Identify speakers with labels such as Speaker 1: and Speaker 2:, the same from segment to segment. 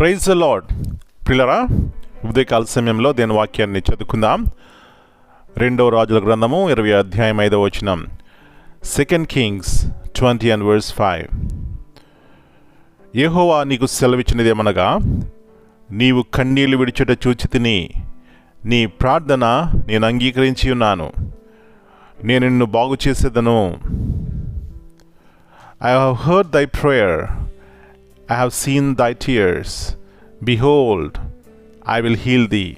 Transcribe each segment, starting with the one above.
Speaker 1: Praise the lord. ప్రియులారా, ఉదయకాల సమయంలో దేని వాక్యాన్ని చదువుకుందాం. 2వ రాజుల గ్రంథము 20వ అధ్యాయం 5వ వచనం. 2 Kings 20:5. యెహోవా నీకు సెలవిచ్చినదేమనగా, నీవు కన్నీళ్లు విడిచుట చూచి తిని నీ ప్రార్థన నేను అంగీకరించి ఉన్నాను, నేను నిన్ను బాగు చేసేదను. I have heard thy prayer, I have seen thy tears. Behold, I will heal thee.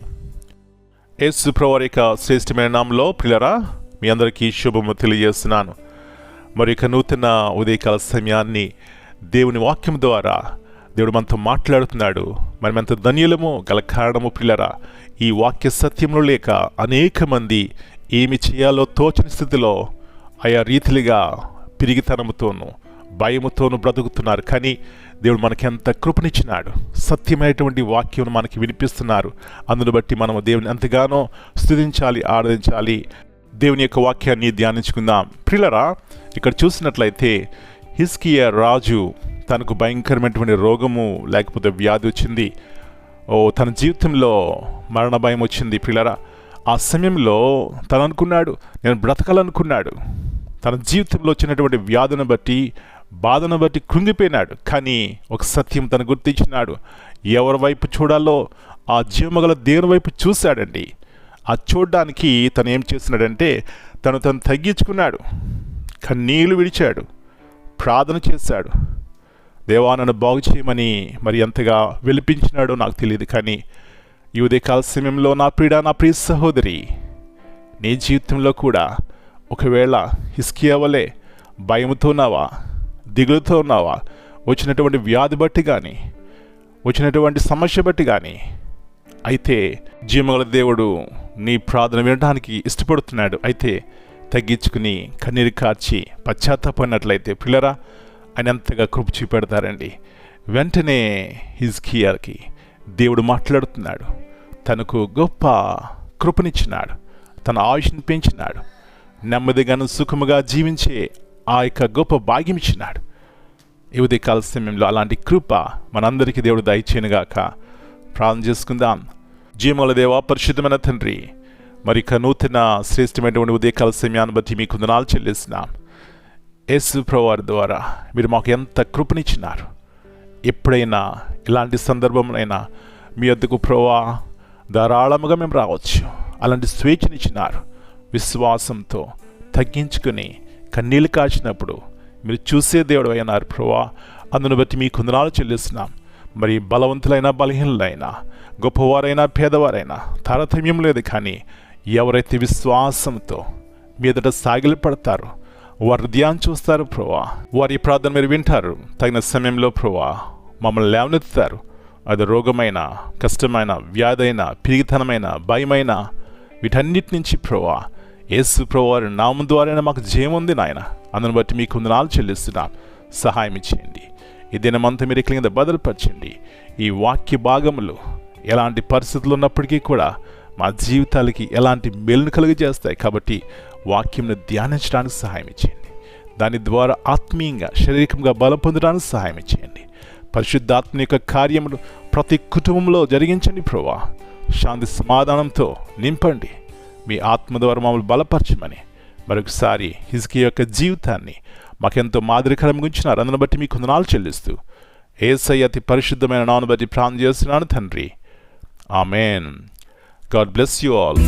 Speaker 1: యేసు ప్రభువారి యొక్క శ్రేష్టమైన నామములో ప్రియులారా, మీ అందరికీ శుభము తెలియజేస్తున్నాను. మరి ఇక నూతన ఉదయకాల సమయాన్ని దేవుని వాక్యం ద్వారా దేవుడు మనతో మాట్లాడుతున్నాడు. మనం ఎంత ధన్యులము గల కారణము ప్రియులారా, ఈ వాక్య సత్యంలో లేక అనేక మంది ఏమి చేయాలో తోచని స్థితిలో ఆయా రీతిలుగా పిరిగితనముతోనూ భయముతోనూ బ్రతుకుతున్నారు. కానీ దేవుడు మనకి ఎంత కృపనిచ్చినాడు, సత్యమైనటువంటి వాక్యం మనకి వినిపిస్తున్నారు. అందును బట్టి మనము దేవుని ఎంతగానో స్తుతించాలి, ఆరాధించాలి. దేవుని యొక్క వాక్యాన్ని ధ్యానించుకుందాం. ప్రియులారా, ఇక్కడ చూసినట్లయితే హిజ్కియా రాజు తనకు భయంకరమైనటువంటి రోగము లేకపోతే వ్యాధి వచ్చింది. తన జీవితంలో మరణ భయం వచ్చింది. ప్రియులారా, ఆ సమయంలో తను అనుకున్నాడు, నేను బ్రతకాలనుకున్నాడు. తన జీవితంలో వచ్చినటువంటి వ్యాధిని బట్టి బాధను బట్టి కృంగిపోయినాడు. కానీ ఒక సత్యం తను గుర్తించినాడు. ఎవరి వైపు చూడాలో ఆ జీవమగల దేవుని వైపు చూశాడండి. ఆ చూడడానికి తను ఏం చేస్తున్నాడంటే తను తగ్గించుకున్నాడు, కన్నీళ్లు విడిచాడు, ప్రార్థన చేశాడు. దేవా నన్ను బాగు చేయమని మరి ఎంతగా విలిపించినాడో నాకు తెలియదు. కానీ ఈ ఉదయకాల సమయంలో నా ప్రియ సహోదరి, నీ జీవితంలో కూడా ఒకవేళ హిజ్కియా వలె భయముతో ఉన్నావా, దిగులుతో ఉన్నావా, వచ్చినటువంటి వ్యాధి బట్టి కానీ వచ్చినటువంటి సమస్య బట్టి కానీ, అయితే జీవగల దేవుడు నీ ప్రార్థన వినడానికి ఇష్టపడుతున్నాడు. అయితే తగ్గించుకుని కన్నీరు కార్చి పశ్చాత్తాపడినట్లయితే పిల్లరా, ఆయన ఎంతగా కృప చూపెడతారండి. వెంటనే హిజ్కియాకి దేవుడు మాట్లాడుతున్నాడు. తనకు గొప్ప కృపనిచ్చినాడు, తన ఆయుష్ని పెంచినాడు, నెమ్మదిగాను సుఖముగా జీవించే ఆ యొక్క గొప్ప భాగ్యం ఇచ్చినాడు. ఈ ఉదయకాల సమయంలో అలాంటి కృప మనందరికీ దేవుడు దయచేయనుగాక. ప్రార్థన చేసుకుందాం. జీవముల దేవా, పరిశుద్ధమైన తండ్రి, మరి ఇక నూతన శ్రేష్టమైనటువంటి ఉదయకాల సమయాన్ని బట్టి మీకు వందనాలు చెల్లిస్తున్నాం. యేసు ప్రభువారి ద్వారా మీరు మాకు ఎంత కృపనిచ్చినారు. ఎప్పుడైనా ఇలాంటి సందర్భంలోనైనా మీ వద్దకు ప్రభువా ధారాళముగా మేము రావచ్చు. అలాంటి స్వేచ్ఛనిచ్చినారు. విశ్వాసంతో తగ్గించుకుని కన్నీళ్ళు కాచినప్పుడు మీరు చూసే దేవుడు అయినారు ప్రభువా. అందును బట్టి మీకు వందనాలు చెల్లిస్తున్నాం. మరి బలవంతులైనా బలహీనులైనా గొప్పవారైనా పేదవారైనా తారతమ్యం లేదు. కానీ ఎవరైతే విశ్వాసంతో మీదట సాగిలి పడతారో వారి హృదయాన్ని చూస్తారు ప్రభువా. వారి ప్రార్థన మీరు వింటారు. తగిన సమయంలో ప్రభువా మమ్మల్ని లేవనెత్తుతారు. అది రోగమైన, కష్టమైన, వ్యాధైన, పిరిగితనమైన, భయమైన వీటన్నిటి నుంచి ప్రభువా యేసు ప్రభువారి నామం ద్వారా మాకు జయం ఉంది నాయన. అందును బట్టి మీకు వందనాలు చెల్లిస్తున్నాం. సహాయం ఇచ్చేయండి. ఈ దినమంతా మీరు ఎక్కడికి భద్రపరచండి. ఈ వాక్య భాగములు ఎలాంటి పరిస్థితులు ఉన్నప్పటికీ కూడా మా జీవితాలకి ఎలాంటి మేలును కలుగజేస్తాయి. కాబట్టి వాక్యంను ధ్యానించడానికి సహాయం ఇచ్చేయండి. దాని ద్వారా ఆత్మీయంగా, శారీరకంగా బలం పొందడానికి సహాయం ఇచ్చేయండి. పరిశుద్ధాత్మ యొక్క కార్యములు ప్రతి కుటుంబంలో జరిగించండి ప్రభువా. శాంతి సమాధానంతో నింపండి. మీ ఆత్మ ద్వారా మమ్మల్ని బలపరచమని మరొకసారి హిజ్కియా యొక్క జీవితాన్ని మాకెంతో మాదిరికరంగా ఉంచినారు. అందును బట్టి మీకు వందనాలు చెల్లిస్తూ యేసయ్య అతి పరిశుద్ధమైన నామమును బట్టి ప్రార్థన చేస్తున్నాను తండ్రి. Amen. God bless you all.